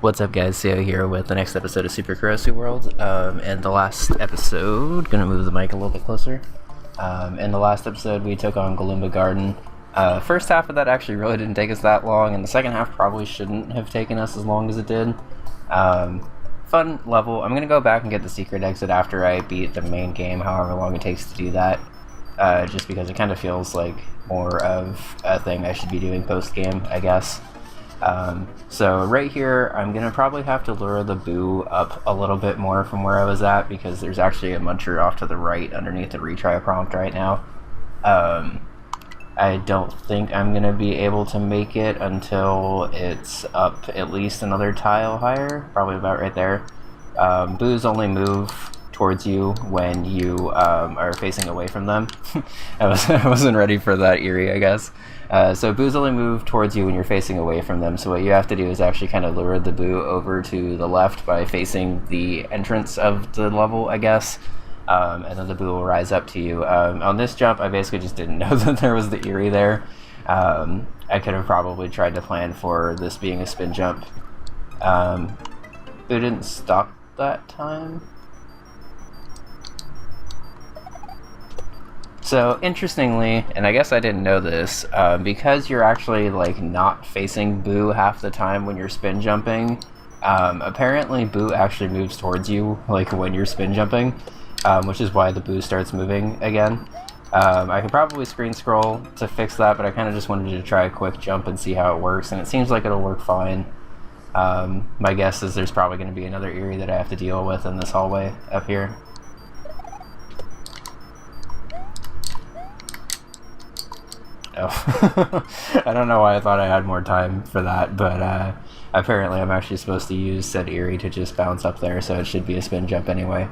What's up, guys? Seo here with the next episode of Super Korosu World. And the last episode, gonna move the mic a little bit closer. In the last episode, we took on Galumba Garden. First half of that actually really didn't take us that long, and the second half probably shouldn't have taken us as long as it did. Fun level. I'm gonna go back and get the secret exit after I beat the main game, however long it takes to do that. Just because it kind of feels like more of a thing I should be doing post-game, I guess. So right here, I'm gonna probably have to lure the boo up a little bit more from where I was at, because there's actually a muncher off to the right underneath the retry prompt right now. I don't think I'm gonna be able to make it until it's up at least another tile higher, probably about right there. Boos only move towards you when you are facing away from them. I wasn't ready for that eerie, I guess. So boos only move towards you when you're facing away from them, so what you have to do is actually kind of lure the boo over to the left by facing the entrance of the level, I guess, and then the boo will rise up to you. On this jump, I basically just didn't know that there was the eerie there. I could have probably tried to plan for this being a spin jump. Boo didn't stop that time. So, interestingly, and I guess I didn't know this, because you're actually, like, not facing Boo half the time when you're spin jumping, apparently Boo actually moves towards you, like, when you're spin jumping, which is why the Boo starts moving again. I could probably screen scroll to fix that, but I kind of just wanted to try a quick jump and see how it works, and it seems like it'll work fine. My guess is there's probably going to be another eerie that I have to deal with in this hallway up here. Oh, I don't know why I thought I had more time for that, but apparently I'm actually supposed to use said eerie to just bounce up there, so it should be a spin jump anyway.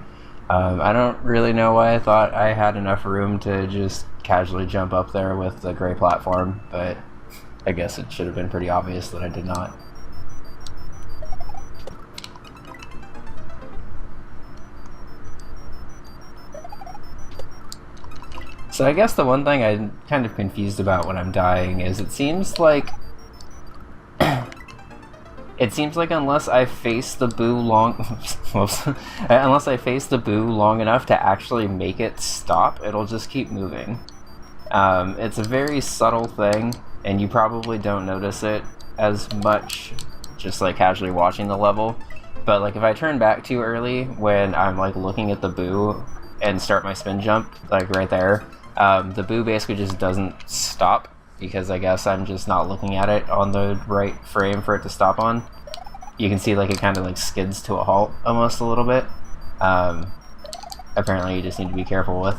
I don't really know why I thought I had enough room to just casually jump up there with the gray platform, but I guess it should have been pretty obvious that I did not. So I guess the one thing I'm kind of confused about when I'm dying is it seems like unless I face the boo unless I face the boo long enough to actually make it stop, it'll just keep moving. It's a very subtle thing, and you probably don't notice it as much just like casually watching the level. But like if I turn back too early when I'm like looking at the boo and start my spin jump, like right there, the boo basically just doesn't stop, because I guess I'm just not looking at it on the right frame for it to stop on. You can see like it kind of like skids to a halt almost a little bit. Apparently you just need to be careful with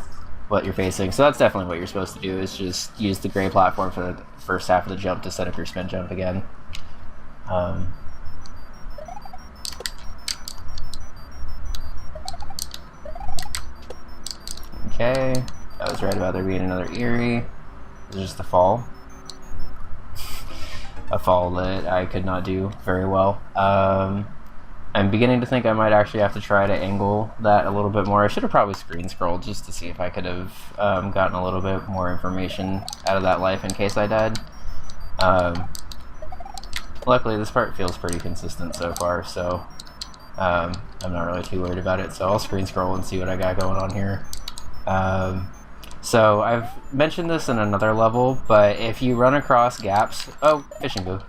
what you're facing. So that's definitely what you're supposed to do, is just use the gray platform for the first half of the jump to set up your spin jump again. Okay. I was right about there being another eerie. It was just a fall. A fall that I could not do very well. I'm beginning to think I might actually have to try to angle that a little bit more. I should have probably screen scrolled just to see if I could have gotten a little bit more information out of that life in case I died. Luckily, this part feels pretty consistent so far, so I'm not really too worried about it. So I'll screen scroll and see what I got going on here. So I've mentioned this in another level, but if you run across gaps... Oh, fishing boo.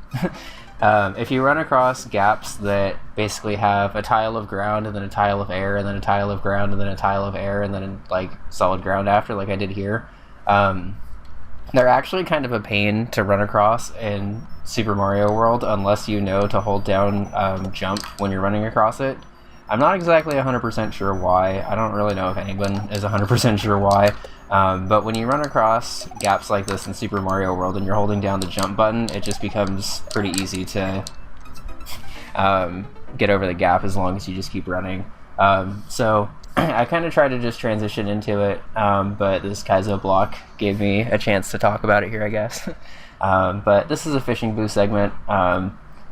If you run across gaps that basically have a tile of ground and then a tile of air and then a tile of ground and then a tile of air and then like solid ground after, like I did here, they're actually kind of a pain to run across in Super Mario World unless you know to hold down jump when you're running across it. I'm not exactly 100% sure why. I don't really know if anyone is 100% sure why. But when you run across gaps like this in Super Mario World and you're holding down the jump button, it just becomes pretty easy to get over the gap as long as you just keep running. So I kind of tried to just transition into it, but this Kaizo block gave me a chance to talk about it here, I guess. But this is a fishing boo segment.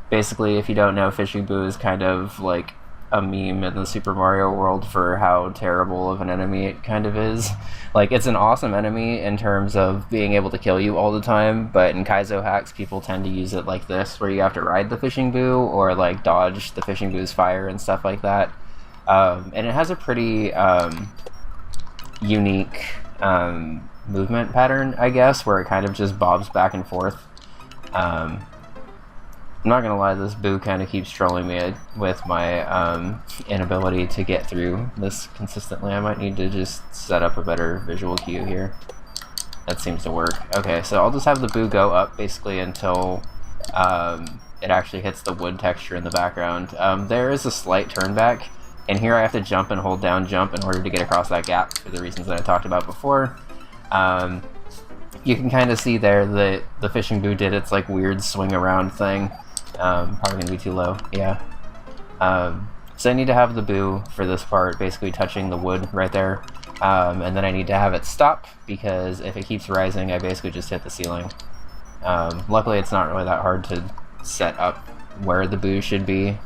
Basically, if you don't know, fishing boo is kind of like a meme in the Super Mario world for how terrible of an enemy it kind of is. Like, it's an awesome enemy in terms of being able to kill you all the time, but in Kaizo hacks, people tend to use it like this, where you have to ride the fishing boo or like dodge the fishing boo's fire and stuff like that. And it has a pretty unique movement pattern, I guess, where it kind of just bobs back and forth. I'm not gonna lie, this boo kind of keeps trolling me with my inability to get through this consistently. I might need to just set up a better visual cue here. That seems to work. Okay, so I'll just have the boo go up basically until it actually hits the wood texture in the background. There is a slight turn back, and here I have to jump and hold down jump in order to get across that gap for the reasons that I talked about before. You can kind of see there that the fishing boo did its like weird swing around thing. Probably gonna be too low, yeah. So I need to have the boo for this part basically touching the wood right there, and then I need to have it stop, because if it keeps rising I basically just hit the ceiling. Luckily it's not really that hard to set up where the boo should be.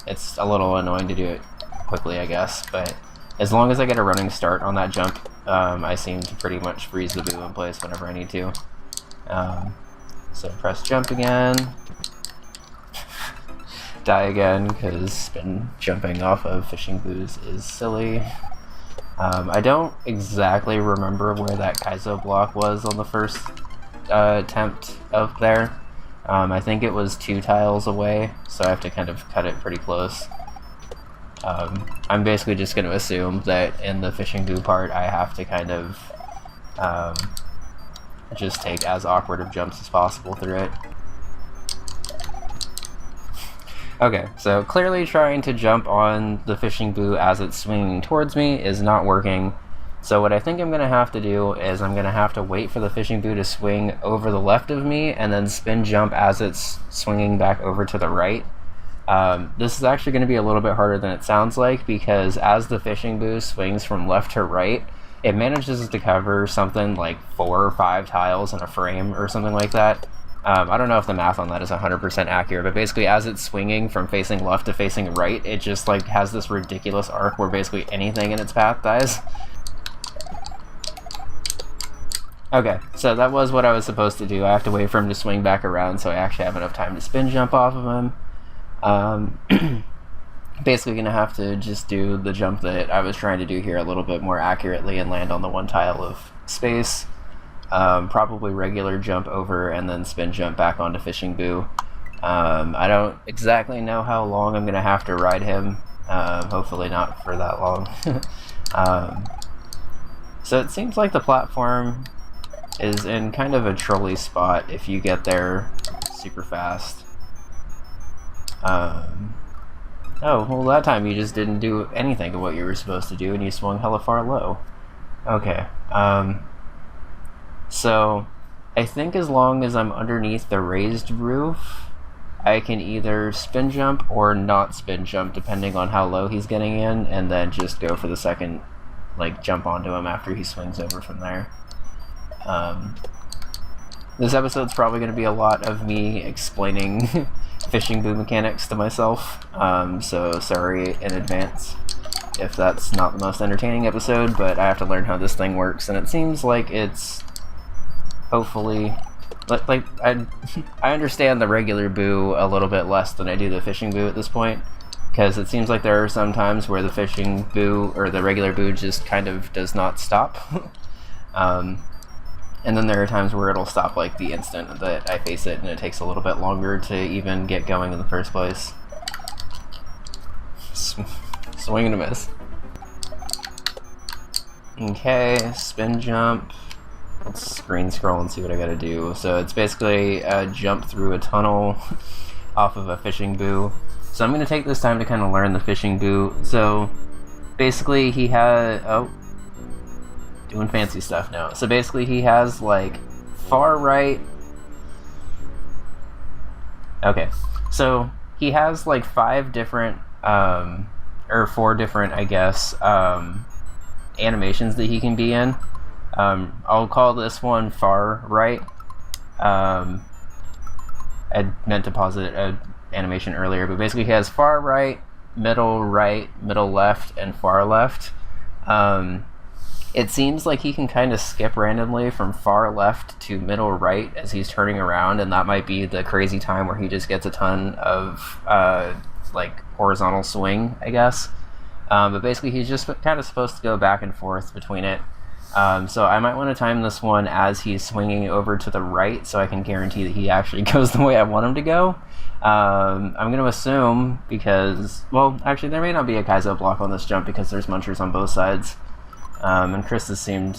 It's a little annoying to do it quickly, I guess, but as long as I get a running start on that jump, I seem to pretty much freeze the boo in place whenever I need to. So press jump again. Die again, because jumping off of fishing boos is silly. I don't exactly remember where that Kaizo block was on the first attempt up there. I think it was 2 tiles away, so I have to kind of cut it pretty close. I'm basically just going to assume that in the fishing boo part I have to kind of just take as awkward of jumps as possible through it. Okay, so clearly trying to jump on the fishing boo as it's swinging towards me is not working. So what I think I'm going to have to do is I'm going to have to wait for the fishing boo to swing over the left of me and then spin jump as it's swinging back over to the right. This is actually going to be a little bit harder than it sounds like, because as the fishing boo swings from left to right, it manages to cover something like 4 or 5 tiles in a frame or something like that. I don't know if the math on that is 100% accurate, but basically as it's swinging from facing left to facing right, it just like has this ridiculous arc where basically anything in its path dies. Okay, so that was what I was supposed to do. I have to wait for him to swing back around so I actually have enough time to spin jump off of him. Basically gonna have to just do the jump that I was trying to do here a little bit more accurately and land on the 1 tile of space. Probably regular jump over and then spin jump back onto fishing boo. I don't exactly know how long I'm gonna have to ride him. Hopefully not for that long. So it seems like the platform is in kind of a trolley spot if you get there super fast. Oh, well that time you just didn't do anything of what you were supposed to do and you swung hella far low. Okay, so I think as long as I'm underneath the raised roof, I can either spin jump or not spin jump depending on how low he's getting in, and then just go for the second, like, jump onto him after he swings over from there. This episode's probably going to be a lot of me explaining fishing boo mechanics to myself, so sorry in advance if that's not the most entertaining episode, but I have to learn how this thing works, and it seems like it's hopefully, like I understand the regular boo a little bit less than I do the fishing boo at this point, because it seems like there are some times where the fishing boo or the regular boo just kind of does not stop. And then there are times where it'll stop like the instant that I face it, and it takes a little bit longer to even get going in the first place. Swing and a miss. Okay, spin jump. Let's screen scroll and see what I gotta do. So it's basically a jump through a tunnel off of a fishing boo. So I'm gonna take this time to kind of learn the fishing boo. So basically he had, doing fancy stuff now. So basically he has like far right. Okay, so he has like 5 different, or 4 different, I guess, animations that he can be in. I'll call this one far right. I meant to pause it animation earlier, but basically he has far right, middle right, middle left, and far left. It seems like he can kind of skip randomly from far left to middle right as he's turning around, and that might be the crazy time where he just gets a ton of like horizontal swing, I guess. But basically he's just kind of supposed to go back and forth between it. So I might want to time this one as he's swinging over to the right so I can guarantee that he actually goes the way I want him to go. I'm going to assume because, well, actually there may not be a Kaizo block on this jump because there's munchers on both sides. And Chris has seemed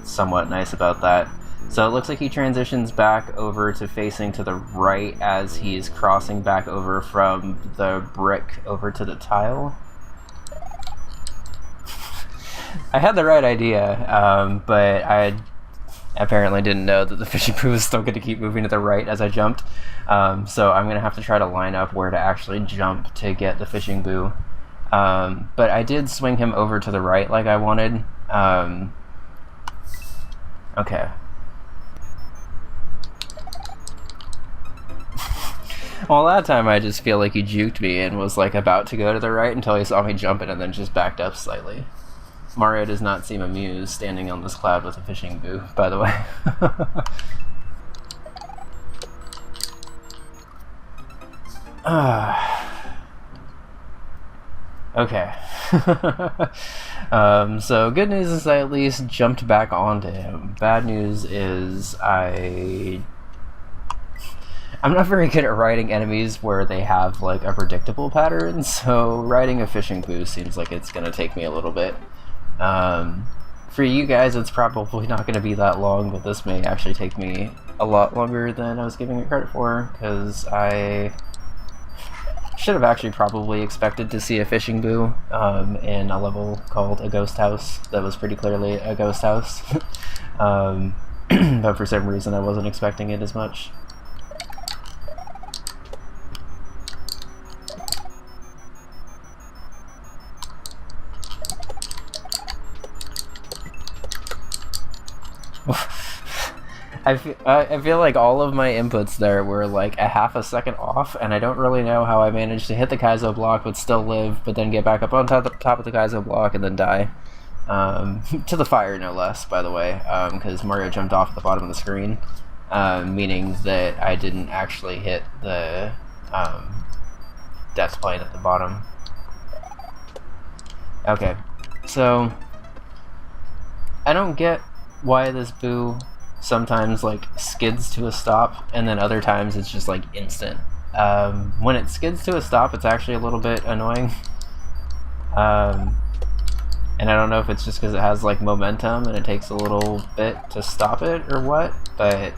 somewhat nice about that. So it looks like he transitions back over to facing to the right as he's crossing back over from the brick over to the tile. I had the right idea, but I apparently didn't know that the fishing boo was still going to keep moving to the right as I jumped. So I'm going to have to try to line up where to actually jump to get the fishing boo. But I did swing him over to the right like I wanted. Okay. Well, that time I just feel like he juked me and was like about to go to the right until he saw me jumping and then just backed up slightly. Mario does not seem amused standing on this cloud with a fishing boo, by the way. Okay. So good news is I at least jumped back onto him. Bad news is I'm not very good at riding enemies where they have like a predictable pattern, so riding a fishing boo seems like it's gonna take me a little bit. For you guys it's probably not gonna be that long, but this may actually take me a lot longer than I was giving it credit for, because I should have actually probably expected to see a fishing boo in a level called a ghost house that was pretty clearly a ghost house. But for some reason I wasn't expecting it as much. I feel like all of my inputs there were like a half a second off, and I don't really know how I managed to hit the Kaizo block but still live, but then get back up on top of the Kaizo block and then die. To the fire, no less, by the way, because Mario jumped off at the bottom of the screen, meaning that I didn't actually hit the death plane at the bottom. Okay, so I don't get why this boo sometimes like skids to a stop and then other times it's just like instant. When it skids to a stop it's actually a little bit annoying, and I don't know if it's just because it has like momentum and it takes a little bit to stop it or what, but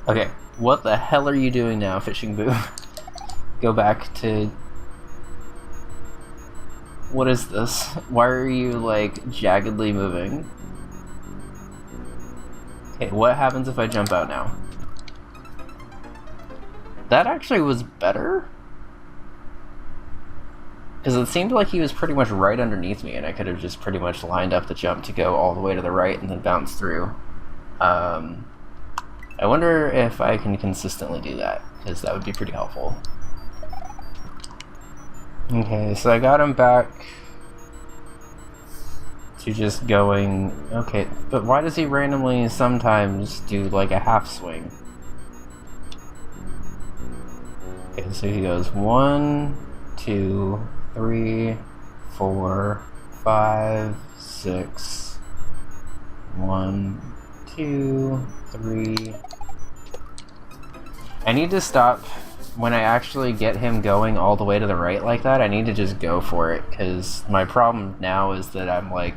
okay. What the hell are you doing now, fishing boo? Go back to... What is this? Why are you, like, jaggedly moving? Okay, what happens if I jump out now? That actually was better? Because it seemed like he was pretty much right underneath me, and I could have just pretty much lined up the jump to go all the way to the right and then bounce through. I wonder if I can consistently do that, because that would be pretty helpful. Okay, so I got him back to just going... Okay, but why does he randomly sometimes do like a half swing? Okay, so he goes 1, 2, 3, 4, 5, 6... 1, 2, 3... I need to stop when I actually get him going all the way to the right like that. I need to just go for it, because my problem now is that I'm kind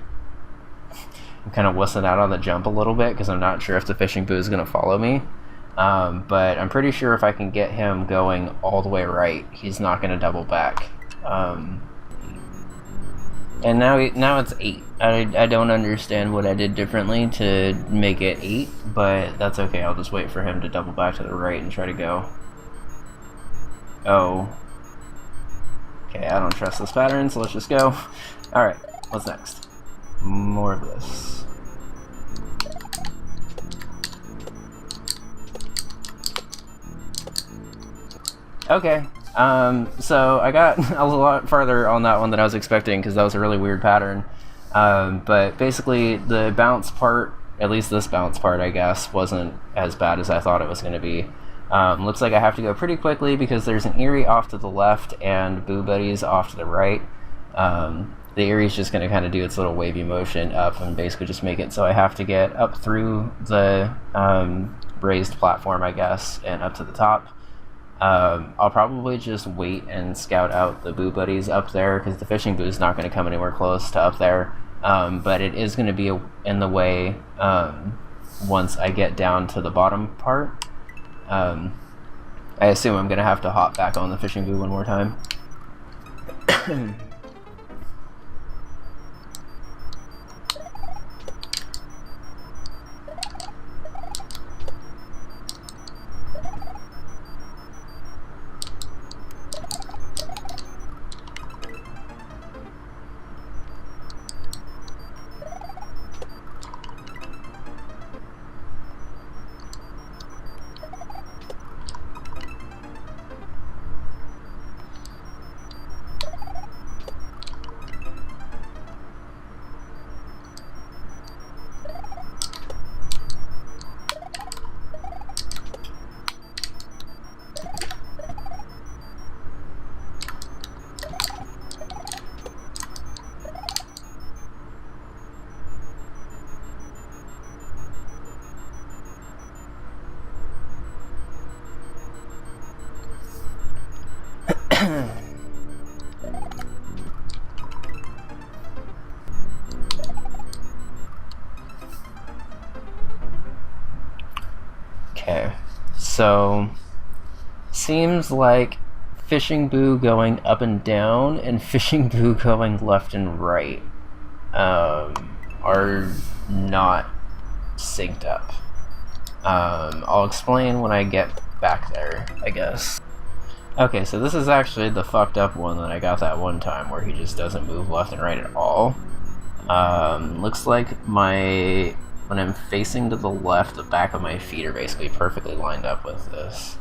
of wussing out on the jump a little bit because I'm not sure if the fishing boo is going to follow me. But I'm pretty sure if I can get him going all the way right, he's not going to double back. And now it's 8. I don't understand what I did differently to make it 8, but that's okay. I'll just wait for him to double back to the right and try to go. Oh. Okay, I don't trust this pattern, so let's just go. Alright, what's next? More of this. Okay, so I got a lot farther on that one than I was expecting because that was a really weird pattern. But basically the bounce part, at least this bounce part I guess, wasn't as bad as I thought it was going to be. Looks like I have to go pretty quickly because there's an Eerie off to the left and Boo Buddies off to the right. The Eerie's just going to kind of do its little wavy motion up and basically just make it so I have to get up through the raised platform, I guess, and up to the top. I'll probably just wait and scout out the Boo Buddies up there because the Fishing Boo's not going to come anywhere close to up there. But it is going to be in the way once I get down to the bottom part. I assume I'm going to have to hop back on the Fishing Boo one more time. Okay, so seems like Fishing Boo going up and down and Fishing Boo going left and right are not synced up. I'll explain when I get back there, I guess. Okay, so this is actually the fucked up one that I got that one time where he just doesn't move left and right at all. Looks like when I'm facing to the left, the back of my feet are basically perfectly lined up with this.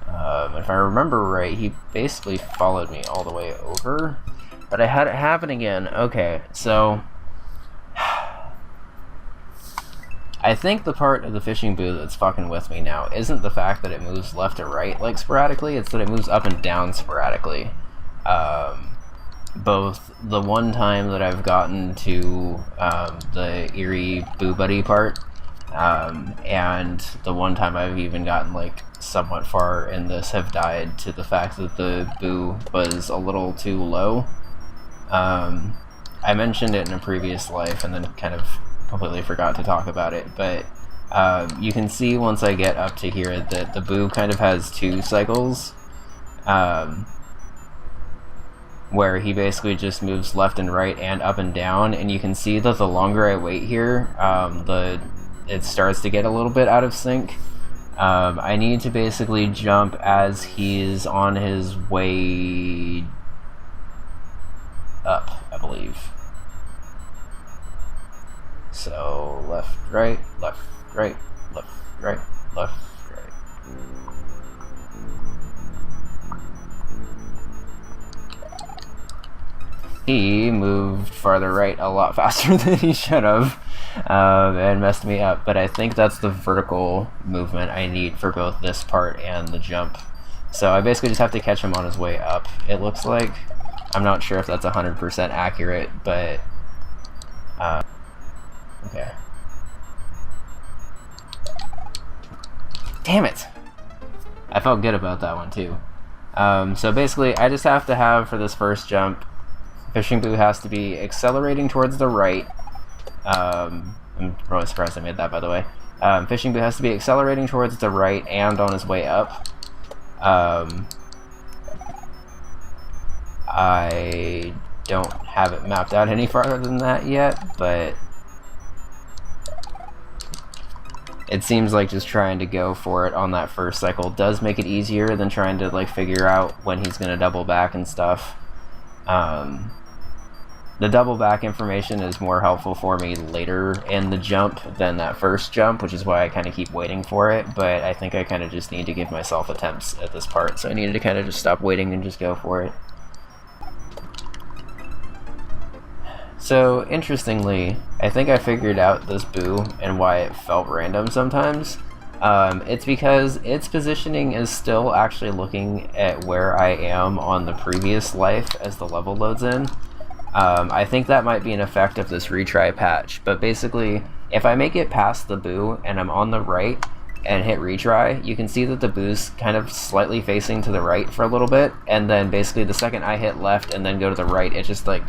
If I remember right, he basically followed me all the way over, but I had it happen again. Okay, so I think the part of the Fishing Boo that's fucking with me now isn't the fact that it moves left or right like sporadically, it's that it moves up and down sporadically. Both the one time that I've gotten to the Eerie Boo Buddy part, and the one time I've even gotten like somewhat far in this have died to the fact that the Boo was a little too low. I mentioned it in a previous life and then kind of completely forgot to talk about it, but you can see once I get up to here that the Boo kind of has two cycles. Where he basically just moves left and right and up and down, and you can see that the longer I wait here, it starts to get a little bit out of sync. I need to basically jump as he's on his way up, I believe. So left, right, left, right, left, right, left, right. He moved farther right a lot faster than he should have, and messed me up, but I think that's the vertical movement I need for both this part and the jump. So I basically just have to catch him on his way up, it looks like. I'm not sure if that's 100% accurate, but okay. Damn it! I felt good about that one too. So basically I just have to have, for this first jump, Fishing Boo has to be accelerating towards the right. I'm really surprised I made that, by the way. Fishing Boo has to be accelerating towards the right and on his way up. I don't have it mapped out any farther than that yet, but it seems like just trying to go for it on that first cycle does make it easier than trying to like figure out when he's gonna double back and stuff. The double back information is more helpful for me later in the jump than that first jump, which is why I kind of keep waiting for it, but I think I kind of just need to give myself attempts at this part, so I needed to kind of just stop waiting and just go for it. So, interestingly, I think I figured out this boo and why it felt random sometimes. It's because its positioning is still actually looking at where I am on the previous life as the level loads in. I think that might be an effect of this retry patch, but basically, if I make it past the boo and I'm on the right and hit retry, you can see that the boo's kind of slightly facing to the right for a little bit, and then basically the second I hit left and then go to the right, it just like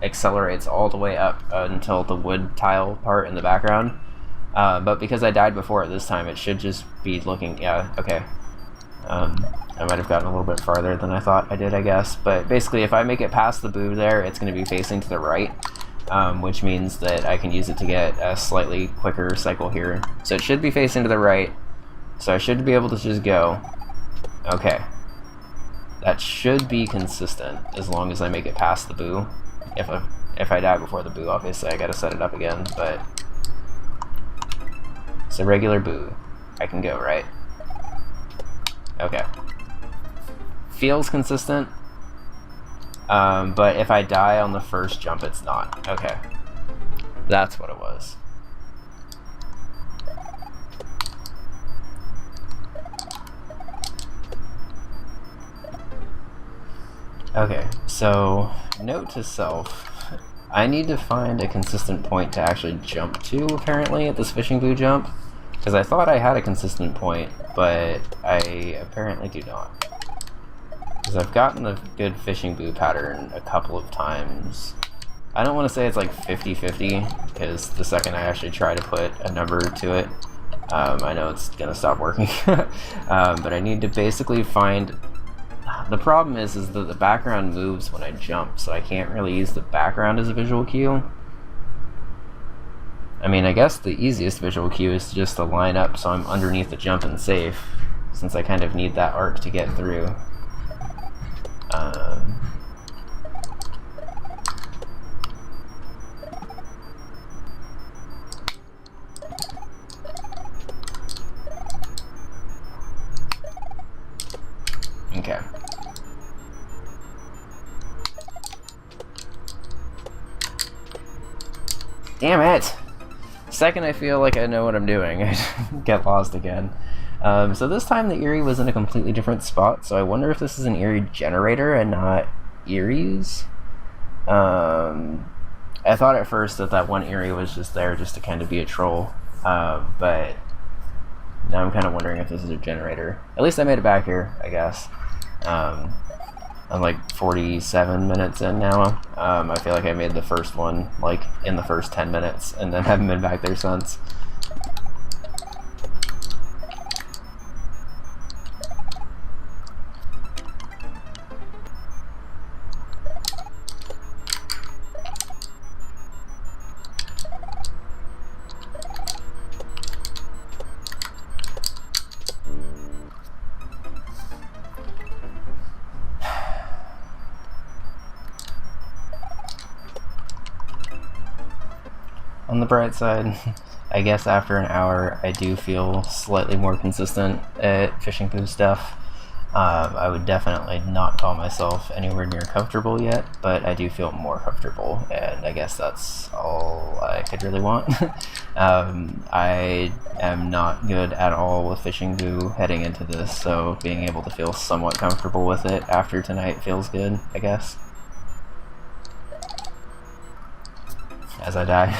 accelerates all the way up until the wood tile part in the background. But because I died before it this time, it should just be looking, yeah, okay. I might have gotten a little bit farther than I thought I did, I guess. But basically, if I make it past the boo there, it's going to be facing to the right, which means that I can use it to get a slightly quicker cycle here. So it should be facing to the right, so I should be able to just go. Okay. That should be consistent, as long as I make it past the boo. If I die before the boo, obviously I gotta set it up again, but it's a regular boo. I can go, right? Okay. Feels consistent, but if I die on the first jump, it's not. Okay. That's what it was. Okay, so note to self, I need to find a consistent point to actually jump to, apparently, at this fishing boo jump, because I thought I had a consistent point, but I apparently do not. Because I've gotten a good fishing boo pattern a couple of times. I don't want to say it's like 50-50, because the second I actually try to put a number to it, I know it's going to stop working. But I need to basically find... The problem is that the background moves when I jump, so I can't really use the background as a visual cue. I mean, I guess the easiest visual cue is just to line up so I'm underneath the jump and safe, since I kind of need that arc to get through. Okay. Damn it! Second I feel like I know what I'm doing, I get lost again. So this time the Eerie was in a completely different spot, so I wonder if this is an Eerie generator and not Eerie's. I thought at first that one Eerie was just there just to kind of be a troll, but now I'm kind of wondering if this is a generator. At least I made it back here, I guess. I'm like 47 minutes in now. I feel like I made the first one like in the first 10 minutes and then haven't been back there since. On the bright side, I guess after an hour I do feel slightly more consistent at fishing boo stuff. I would definitely not call myself anywhere near comfortable yet, but I do feel more comfortable, and I guess that's all I could really want. I am not good at all with fishing boo heading into this, so being able to feel somewhat comfortable with it after tonight feels good, I guess. As I die.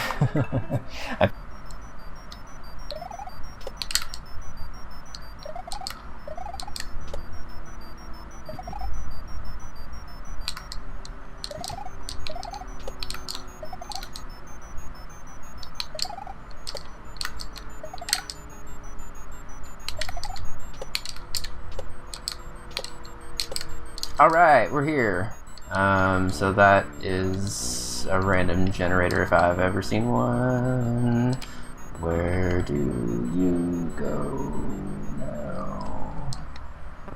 Alright, we're here. So that is a random generator if I've ever seen one. Where do you go now?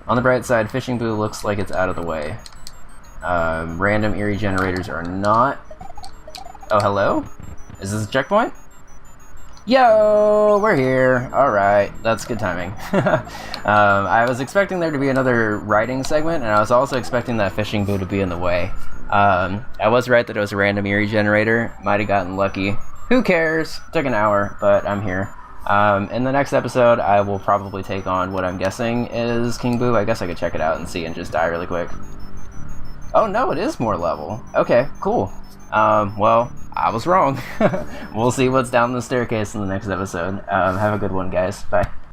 On the bright side, fishing boo looks like it's out of the way. Random eerie generators are not... Oh, hello? Is this a checkpoint? Yo, we're here. Alright, that's good timing. I was expecting there to be another riding segment, and I was also expecting that fishing boo to be in the way. I was right that it was a random eerie generator. Might have gotten lucky. Who cares? Took an hour, but I'm here. In the next episode, I will probably take on what I'm guessing is King Boo. I guess I could check it out and see and just die really quick. Oh no, it is more level. Okay, cool. Well, I was wrong. We'll see what's down the staircase in the next episode. Have a good one, guys. Bye.